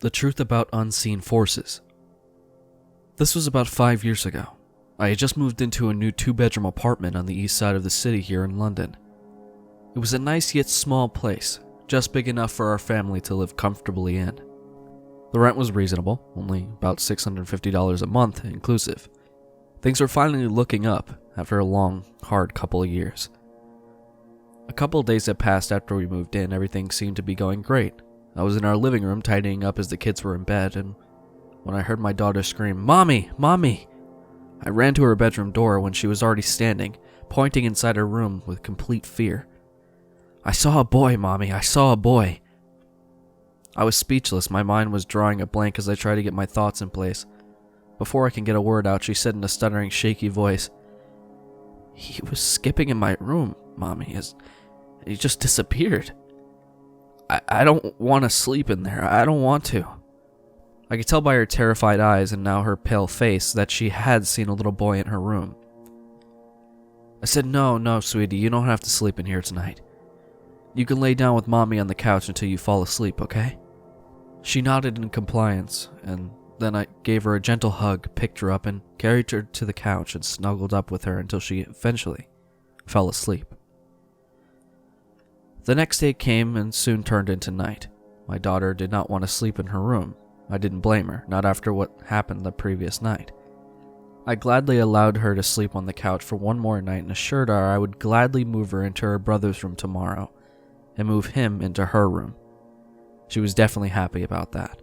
The truth about unseen forces. This was about 5 years ago. I had just moved into a new 2-bedroom apartment on the east side of the city here in London. It was a nice yet small place, just big enough for our family to live comfortably in. The rent was reasonable, only about $650 a month inclusive. Things were finally looking up after a long, hard couple of years. A couple of days had passed after we moved in. Everything seemed to be going great. I was in our living room tidying up as the kids were in bed, and when I heard my daughter scream, "Mommy! Mommy!" I ran to her bedroom door when she was already standing, pointing inside her room with complete fear. "I saw a boy, Mommy! I saw a boy!" I was speechless. My mind was drawing a blank as I tried to get my thoughts in place. Before I can get a word out, she said in a stuttering, shaky voice, "He was skipping in my room, Mommy. He just disappeared. I don't want to sleep in there. I don't want to." I could tell by her terrified eyes and now her pale face that she had seen a little boy in her room. I said, No, sweetie, you don't have to sleep in here tonight. You can lay down with Mommy on the couch until you fall asleep, okay?" She nodded in compliance, and then I gave her a gentle hug, picked her up, and carried her to the couch and snuggled up with her until she eventually fell asleep. The next day came and soon turned into night. My daughter did not want to sleep in her room. I didn't blame her, not after what happened the previous night. I gladly allowed her to sleep on the couch for one more night and assured her I would gladly move her into her brother's room tomorrow and move him into her room. She was definitely happy about that.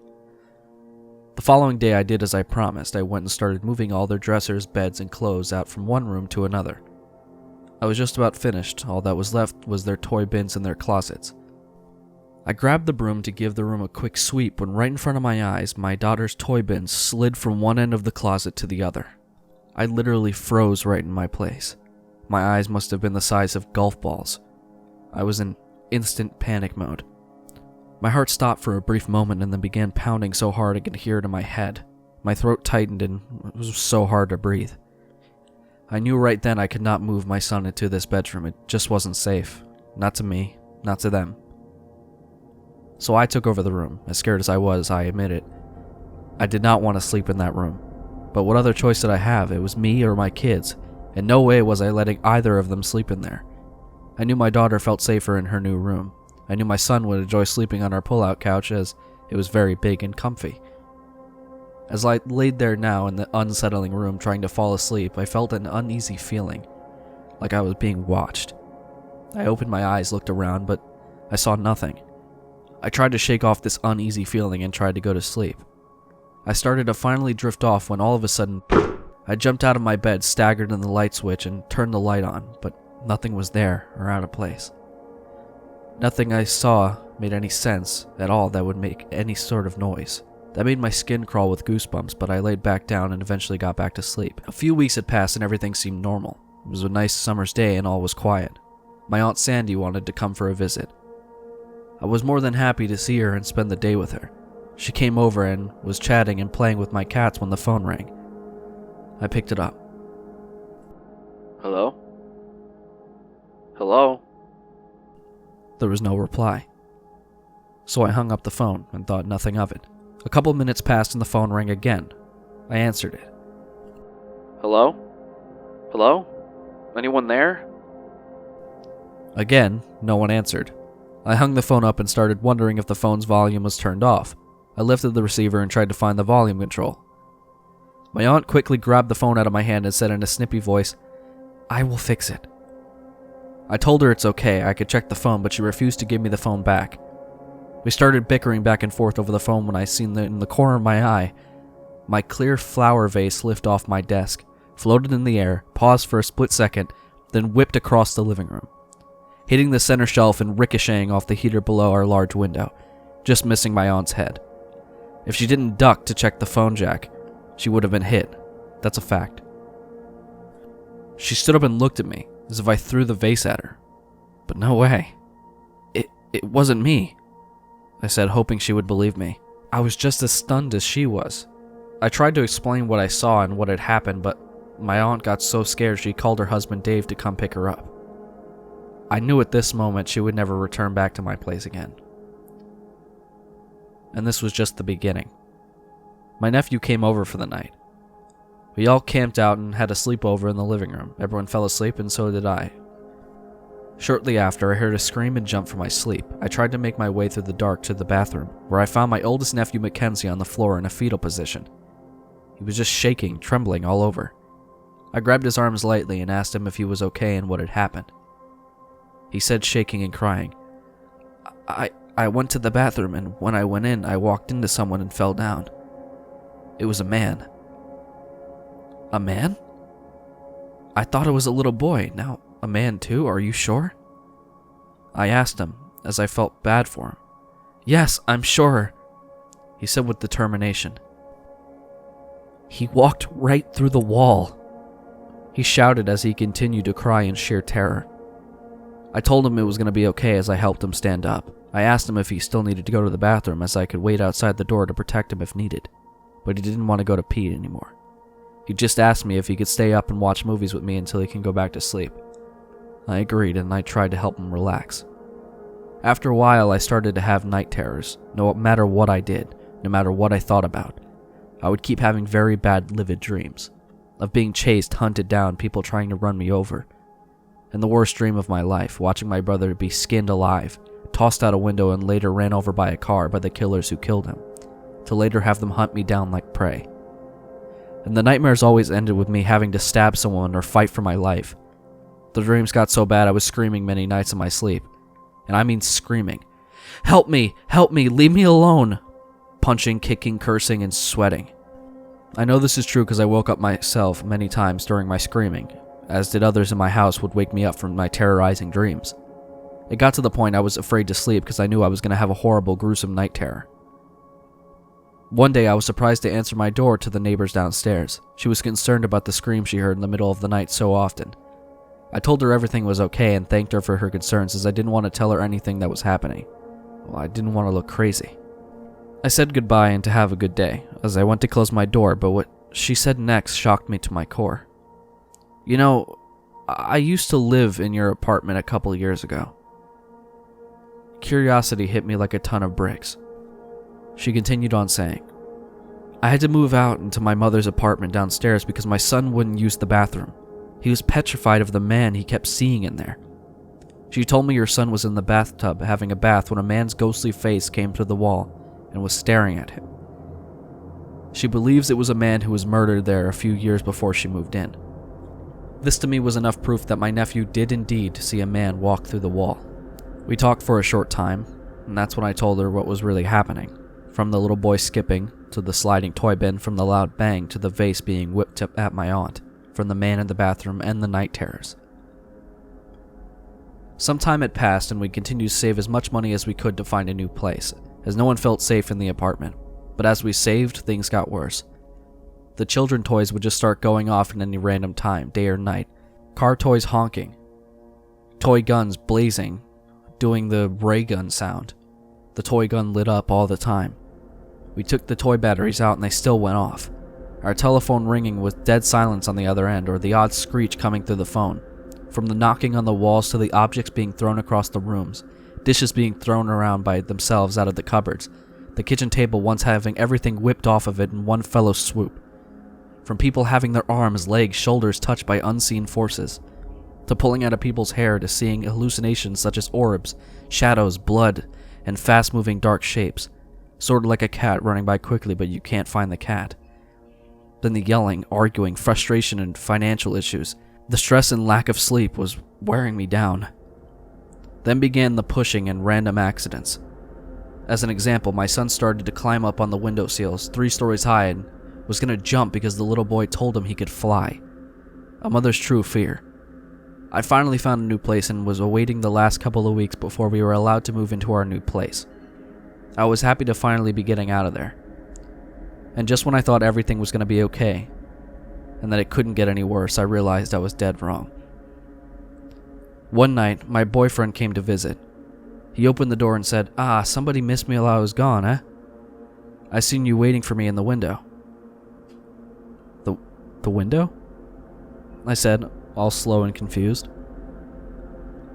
The following day I did as I promised. I went and started moving all their dressers, beds, and clothes out from one room to another. I was just about finished. All that was left was their toy bins and their closets. I grabbed the broom to give the room a quick sweep when right in front of my eyes, my daughter's toy bin slid from one end of the closet to the other. I literally froze right in my place. My eyes must have been the size of golf balls. I was in instant panic mode. My heart stopped for a brief moment and then began pounding so hard I could hear it in my head. My throat tightened and it was so hard to breathe. I knew right then I could not move my son into this bedroom. It just wasn't safe. Not to me, not to them. So I took over the room. As scared as I was, I admit it. I did not want to sleep in that room. But what other choice did I have? It was me or my kids. In no way was I letting either of them sleep in there. I knew my daughter felt safer in her new room. I knew my son would enjoy sleeping on our pull-out couch as it was very big and comfy. As I laid there now in the unsettling room trying to fall asleep, I felt an uneasy feeling, like I was being watched. I opened my eyes, looked around, but I saw nothing. I tried to shake off this uneasy feeling and tried to go to sleep. I started to finally drift off when all of a sudden, I jumped out of my bed, staggered in the light switch, and turned the light on, but nothing was there or out of place. Nothing I saw made any sense at all that would make any sort of noise. That made my skin crawl with goosebumps, but I laid back down and eventually got back to sleep. A few weeks had passed and everything seemed normal. It was a nice summer's day and all was quiet. My Aunt Sandy wanted to come for a visit. I was more than happy to see her and spend the day with her. She came over and was chatting and playing with my cats when the phone rang. I picked it up. "Hello? Hello?" There was no reply. So I hung up the phone and thought nothing of it. A couple minutes passed and the phone rang again. I answered it. "Hello? Hello? Anyone there?" Again, no one answered. I hung the phone up and started wondering if the phone's volume was turned off. I lifted the receiver and tried to find the volume control. My aunt quickly grabbed the phone out of my hand and said in a snippy voice, "I will fix it." I told her it's okay, I could check the phone, but she refused to give me the phone back. We started bickering back and forth over the phone when I seen in the corner of my eye, my clear flower vase lift off my desk, floated in the air, paused for a split second, then whipped across the living room, hitting the center shelf and ricocheting off the heater below our large window, just missing my aunt's head. If she didn't duck to check the phone jack, she would have been hit. That's a fact. She stood up and looked at me, as if I threw the vase at her. But no way. It wasn't me, I said, hoping she would believe me. I was just as stunned as she was. I tried to explain what I saw and what had happened, but my aunt got so scared she called her husband Dave to come pick her up. I knew at this moment she would never return back to my place again. and this was just the beginning. My nephew came over for the night. We all camped out and had a sleepover in the living room. Everyone fell asleep and so did I. Shortly after, I heard a scream and jumped from my sleep. I tried to make my way through the dark to the bathroom, where I found my oldest nephew Mackenzie on the floor in a fetal position. He was just shaking, trembling all over. I grabbed his arms lightly and asked him if he was okay and what had happened. He said, shaking and crying, I went to the bathroom, and when I went in, I walked into someone and fell down. It was a man. A man? I thought it was a little boy. Now, a man too, are you sure? I asked him, as I felt bad for him. Yes, I'm sure, he said with determination. He walked right through the wall, he shouted as he continued to cry in sheer terror. I told him it was going to be okay as I helped him stand up. I asked him if he still needed to go to the bathroom as I could wait outside the door to protect him if needed, but he didn't want to go to pee anymore. He just asked me if he could stay up and watch movies with me until he can go back to sleep. I agreed and I tried to help him relax. After a while, I started to have night terrors. No matter what I did, no matter what I thought about, I would keep having very bad, livid dreams of being chased, hunted down, people trying to run me over. And the worst dream of my life, watching my brother be skinned alive, tossed out a window and later ran over by a car by the killers who killed him, to later have them hunt me down like prey. And the nightmares always ended with me having to stab someone or fight for my life. The dreams got so bad I was screaming many nights in my sleep. And I mean screaming. Help me! Help me! Leave me alone! Punching, kicking, cursing, and sweating. I know this is true because I woke up myself many times during my screaming, as did others in my house would wake me up from my terrorizing dreams. It got to the point I was afraid to sleep because I knew I was going to have a horrible, gruesome night terror. One day I was surprised to answer my door to the neighbors downstairs. She was concerned about the scream she heard in the middle of the night so often. I told her everything was okay and thanked her for her concerns as I didn't want to tell her anything that was happening. Well, I didn't want to look crazy. I said goodbye and to have a good day as I went to close my door, but what she said next shocked me to my core. You know, I used to live in your apartment a couple years ago. Curiosity hit me like a ton of bricks. She continued on saying, I had to move out into my mother's apartment downstairs because my son wouldn't use the bathroom. He was petrified of the man he kept seeing in there. She told me your son was in the bathtub having a bath when a man's ghostly face came through the wall and was staring at him. She believes it was a man who was murdered there a few years before she moved in. This to me was enough proof that my nephew did indeed see a man walk through the wall. We talked for a short time, and that's when I told her what was really happening. From the little boy skipping, to the sliding toy bin, from the loud bang to the vase being whipped up at my aunt, from the man in the bathroom and the night terrors. Some time had passed and we continued to save as much money as we could to find a new place, as no one felt safe in the apartment. But as we saved, things got worse. The children toys would just start going off at any random time, day or night. Car toys honking. Toy guns blazing, doing the ray gun sound. The toy gun lit up all the time. We took the toy batteries out and they still went off. Our telephone ringing with dead silence on the other end, or the odd screech coming through the phone. From the knocking on the walls to the objects being thrown across the rooms. Dishes being thrown around by themselves out of the cupboards. The kitchen table once having everything whipped off of it in one fellow swoop. From people having their arms, legs, shoulders touched by unseen forces. To pulling out of people's hair to seeing hallucinations such as orbs, shadows, blood, and fast-moving dark shapes. Sort of like a cat running by quickly but you can't find the cat. Then the yelling, arguing, frustration, and financial issues. The stress and lack of sleep was wearing me down. Then began the pushing and random accidents. As an example, my son started to climb up on the window sills 3 stories high and was going to jump because the little boy told him he could fly. A mother's true fear. I finally found a new place and was awaiting the last couple of weeks before we were allowed to move into our new place. I was happy to finally be getting out of there. And just when I thought everything was going to be okay, and that it couldn't get any worse, I realized I was dead wrong. One night, my boyfriend came to visit. He opened the door and said, somebody missed me while I was gone, eh? I seen you waiting for me in the window. The window? I said, all slow and confused.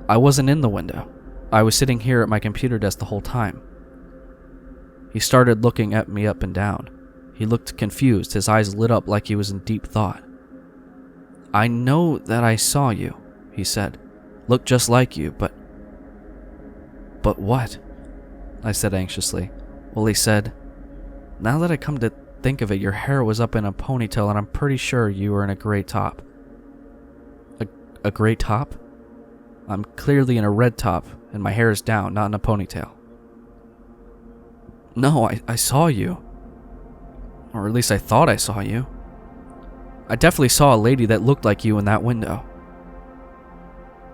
I wasn't in the window. I was sitting here at my computer desk the whole time. He started looking at me up and down. He looked confused, his eyes lit up like he was in deep thought. "I know that I saw you," he said. "Looked just like you, but what?" I said anxiously. Well, he said, "Now that I come to think of it, your hair was up in a ponytail and I'm pretty sure you were in a gray top." A gray top? I'm clearly in a red top and my hair is down, not in a ponytail. "No, I saw you. Or at least I thought I saw you. I definitely saw a lady that looked like you in that window."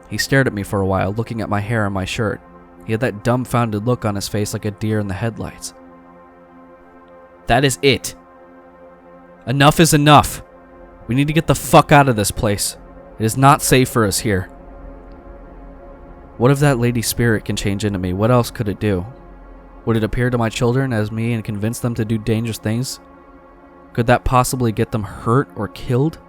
He stared at me for a while, looking at my hair and my shirt. He had that dumbfounded look on his face like a deer in the headlights. "That is it. Enough is enough. We need to get the fuck out of this place. It is not safe for us here." What if that lady's spirit can change into me? What else could it do? Would it appear to my children as me and convince them to do dangerous things? Could that possibly get them hurt or killed?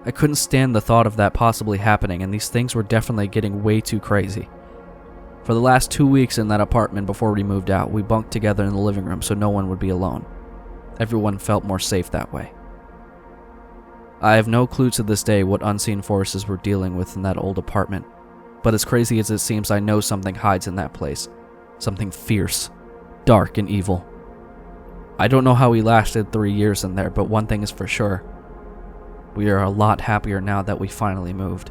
I couldn't stand the thought of that possibly happening, and these things were definitely getting way too crazy. For the last 2 weeks in that apartment before we moved out, we bunked together in the living room so no one would be alone. Everyone felt more safe that way. I have no clue to this day what unseen forces we're dealing with in that old apartment, but as crazy as it seems, I know something hides in that place. Something fierce, dark, and evil. I don't know how we lasted 3 years in there, but one thing is for sure. We are a lot happier now that we finally moved.